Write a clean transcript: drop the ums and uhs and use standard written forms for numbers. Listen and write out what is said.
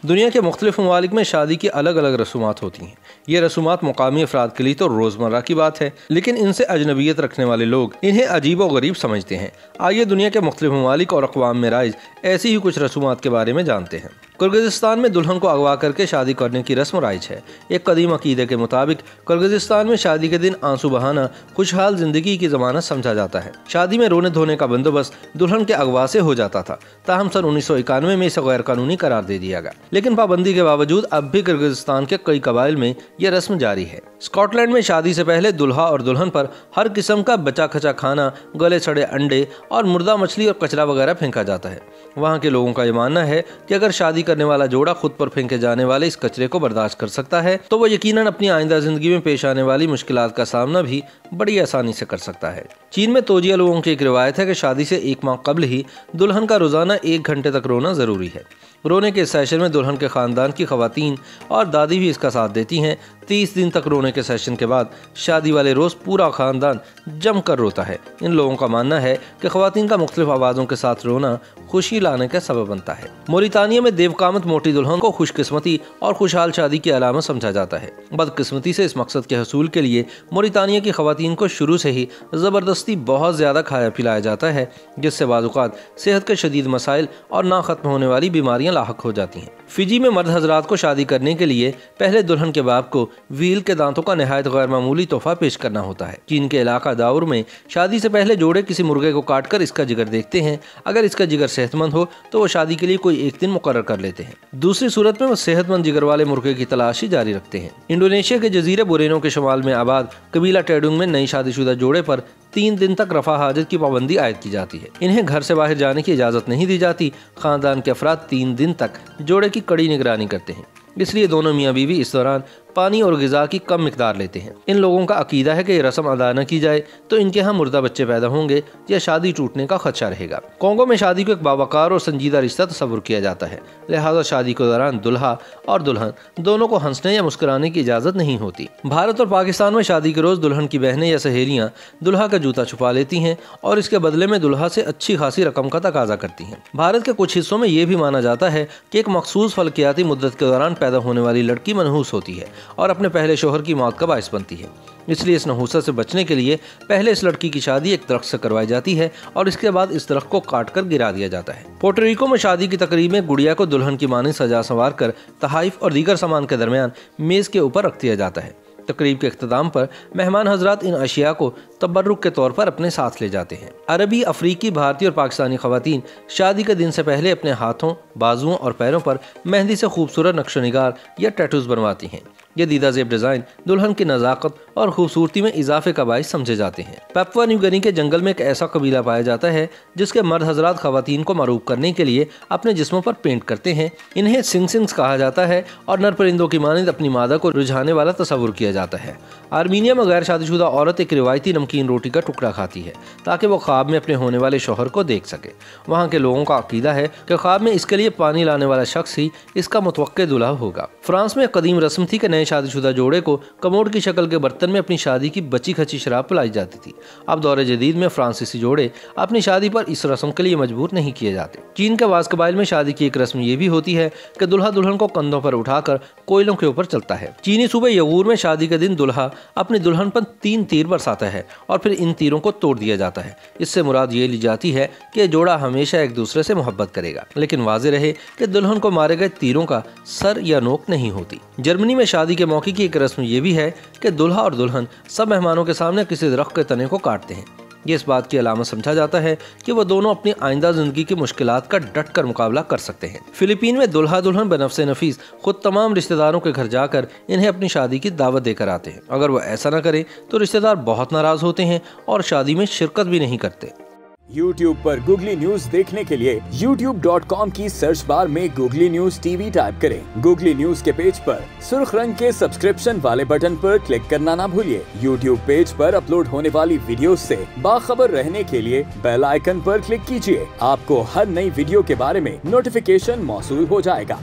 दुनिया के मुख्तलिफ ममालिक में शादी की अलग अलग रसूमात होती हैं। ये रसूमात मुकामी अफराद के लिए तो रोज़मर्रा की बात है, लेकिन इनसे अजनबियत रखने वाले लोग इन्हें अजीब व गरीब समझते हैं। आइए दुनिया के मुख्तलिफ ममालिक और अक़वाम में राइज ऐसी ही कुछ रसूमात के बारे में जानते हैं। किर्गिज़स्तान में दुल्हन को अगवा करके शादी करने की रस्म राइज है। एक कदीम अकीदे के मुताबिक किर्गिज़स्तान में शादी के दिन आंसू बहाना खुशहाल जिंदगी की ज़मानत समझा जाता है। शादी में रोने धोने का बंदोबस्त दुल्हन के अगवा से हो जाता था, ताहम सन 1991 में इसे गैर कानूनी करार दे दिया गया, लेकिन पाबंदी के बावजूद अब भी किर्गिज़स्तान के कई कबाइल में यह रस्म जारी है। स्कॉटलैंड में शादी से पहले दुल्हा और दुल्हन पर हर किस्म का बचा खचा खाना, गले सड़े अंडे और मुर्दा मछली और कचरा वगैरह फेंका जाता है। वहाँ के लोगों का ये मानना है कि अगर शादी करने वाला जोड़ा खुद पर फेंके जाने वाले इस कचरे को बर्दाश्त कर सकता है तो वो यकीनन अपनी आइंदा जिंदगी में पेश आने वाली मुश्किलात का सामना भी बड़ी आसानी से कर सकता है। चीन में तोजिया लोगों की एक रिवायत है कि शादी से 1 माह कबल ही दुल्हन का रोजाना 1 घंटे तक रोना जरूरी है। रोने के सेशन में दुल्हन के खानदान की खवातीन और दादी भी इसका साथ देती हैं। 30 दिन तक रोने के सेशन के बाद शादी वाले रोज पूरा खानदान जमकर रोता है। इन लोगों का मानना है कि खवातीन का मुख्तलिफ आवाज़ों के साथ रोना खुशी लाने का सबब बनता है। मोरितानिया में देवकामत मोटी दुल्हन को खुशकिस्मती और खुशहाल शादी की अलामत समझा जाता है। बदकिस्मती से इस मकसद के हसूल के लिए मोरितानिया की खवातीन को शुरू से ही ज़बरदस्ती बहुत ज़्यादा खाया पिलाया जाता है, जिससे बाज़-औक़ात सेहत के शदीद मसाइल और ना ख़त्म होने वाली बीमारियाँ लाहक हो जाती हैं। फिजी में मर्द हजरात को शादी करने के लिए पहले दुल्हन के बाप को व्हील के दांतों का नहायत गैर मामूली तोहफा पेश करना होता है। चीन के इलाका दाऊर में शादी से पहले जोड़े किसी मुर्गे को काट कर इसका जिगर देखते हैं। अगर इसका जिगर सेहतमंद हो तो वो शादी के लिए कोई एक दिन मुकर्रर कर लेते हैं। दूसरी सूरत में वो सेहतमंद जिगर वाले मुर्गे की तलाशी जारी रखते हैं। इंडोनेशिया के जजीरे बोरेनो के शुमाल में आबाद कबीला टेडुंग में नई शादीशुदा जोड़े पर 3 दिन तक रफा हाजत की पाबंदी आयद की जाती है। इन्हें घर से बाहर जाने की इजाज़त नहीं दी जाती। खानदान के अफराद 3 दिन तक जोड़े की कड़ी निगरानी करते हैं, इसलिए दोनों मियाँ बीवी इस दौरान पानी और ग़िज़ा की कम मिकदार लेते हैं। इन लोगों का अकीदा है कि ये रस्म अदा न की जाए तो इनके यहाँ मुर्दा बच्चे पैदा होंगे या शादी टूटने का खदशा रहेगा। कोंगो में शादी को एक बावकार और संजीदा रिश्ता तस्वुर किया जाता है, लिहाजा शादी के दौरान दुल्हा और दुल्हन दोनों को हंसने या मुस्कुराने की इजाज़त नहीं होती। भारत और पाकिस्तान में शादी के रोज़ दुल्हन की बहनें या सहेलियाँ दुल्हा का जूता छुपा लेती हैं और इसके बदले में दुल्हा से अच्छी खासी रकम का तकाजा करती हैं। भारत के कुछ हिस्सों में ये भी माना जाता है कि एक मखसूस फलकियाती मुद्दत के दौरान पैदा होने वाली लड़की मनहूस होती है और अपने पहले शोहर की मौत का बाइस बनती है। इसलिए इस नहूसत से बचने के लिए पहले इस लड़की की शादी एक दरख्त से करवाई जाती है और इसके बाद इस दरख्त को काटकर गिरा दिया जाता है। पोर्टोरिको में शादी की तकरीब में गुड़िया को दुल्हन की मानी सजा संवार कर तहाइफ और दीगर सामान के दरमियान मेज़ के ऊपर रख दिया जाता है। तकरीब के इख्तिताम पर मेहमान हजरात इन अशिया को तबर्रुक के तौर पर अपने साथ ले जाते हैं। अरबी, अफ्रीकी, भारतीय और पाकिस्तानी खवातीन शादी के दिन से पहले अपने हाथों, बाजुओं और पैरों पर मेहंदी से खूबसूरत नक्शो निगार या टैटूज बनवाती हैं। ये दीदा ज़ेब डिज़ाइन दुल्हन की नज़ाकत और खूबसूरती में इजाफे का बाइस समझे जाते हैं। पापुआ न्यू गिनी के जंगल में एक ऐसा कबीला पाया जाता है जिसके मर्द हजरात खवातीन को मरूब करने के लिए अपने जिस्मों पर पेंट करते हैं। इन्हें सिंग्स कहा जाता है और नर परिंदों की मानिंद अपनी मादा को रुझाने वाला तस्वुर किया जाता है। आर्मीनिया में गैर शादीशुदा औरत एक रिवायती नमकीन रोटी का टुकड़ा खाती है ताकि वो ख्वाब में अपने होने वाले शौहर को देख सके। वहाँ के लोगों का अकीदा है कि ख्वाब में इसके लिए पानी लाने वाला शख्स ही इसका मुतवक्के दुल्हा होगा। फ्रांस में एक कदीम रस्म थी कि नए शादीशुदा जोड़े को कमोड की शक्ल के बर्तन में अपनी शादी की बची खची शराब पिलाई जाती थी। अब दौरे जदीद में फ्रांसीसी जोड़े अपनी शादी पर इस रस्म के लिए मजबूर नहीं किए जाते। चीन के वास कबाइल में शादी की एक रस्म ये भी होती है कि दुल्हा दुल्हन को कंधों पर उठाकर कोयलों के ऊपर चलता है। चीनी सूबे यगूर में शादी के दिन दुल्हा अपनी दुल्हन पर 3 तीर बरसाता है और फिर इन तीरों को तोड़ दिया जाता है। इससे मुराद ये ली जाती है कि जोड़ा हमेशा एक दूसरे से मोहब्बत करेगा, लेकिन वाज़े रहे कि दुल्हन को मारे गए तीरों का सर या नोक नहीं होती। जर्मनी में शादी के मौके की एक रस्म ये भी है कि दुल्हा और दुल्हन सब मेहमानों के सामने किसी दरख्त के तने को काटते हैं। ये इस बात की अलामत समझा जाता है कि वह दोनों अपनी आइंदा जिंदगी की मुश्किलात का डट कर मुकाबला कर सकते हैं। फिलीपीन में दुल्हा दुल्हन बनफ़से नफीस खुद तमाम रिश्तेदारों के घर जाकर इन्हें अपनी शादी की दावत देकर आते हैं। अगर वो ऐसा न करें तो रिश्तेदार बहुत नाराज होते हैं और शादी में शिरकत भी नहीं करते। YouTube पर गूगली न्यूज देखने के लिए youtube.com की सर्च बार में गूगली न्यूज टीवी टाइप करें। गूगली न्यूज के पेज पर सुर्ख रंग के सब्सक्रिप्शन वाले बटन पर क्लिक करना ना भूलिए। YouTube पेज पर अपलोड होने वाली वीडियो से बाखबर रहने के लिए बेल आइकन पर क्लिक कीजिए। आपको हर नई वीडियो के बारे में नोटिफिकेशन मौसूल हो जाएगा।